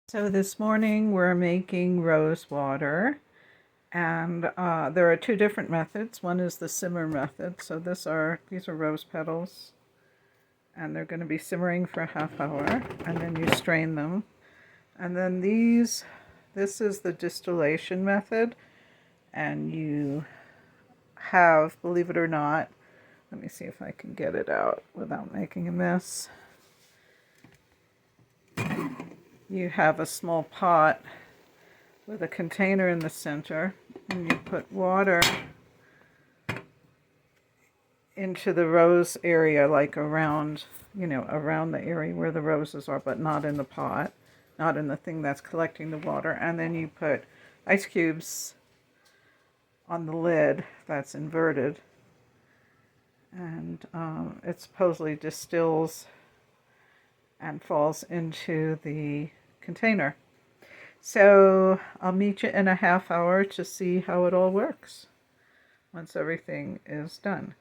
So this morning we're making rose water, and there are two different methods. One is the simmer method. So these are rose petals, and they're going to be simmering for a half hour, and then you strain them. And then this is the distillation method, and you have, believe it or not, let me see if I can get it out without making a mess. You have a small pot with a container in the center, and you put water into the rose area, like around the area where the roses are, but not in the pot, not in the thing that's collecting the water. And then you put ice cubes on the lid that's inverted, and it supposedly distills and falls into the container. So I'll meet you in a half hour to see how it all works once everything is done.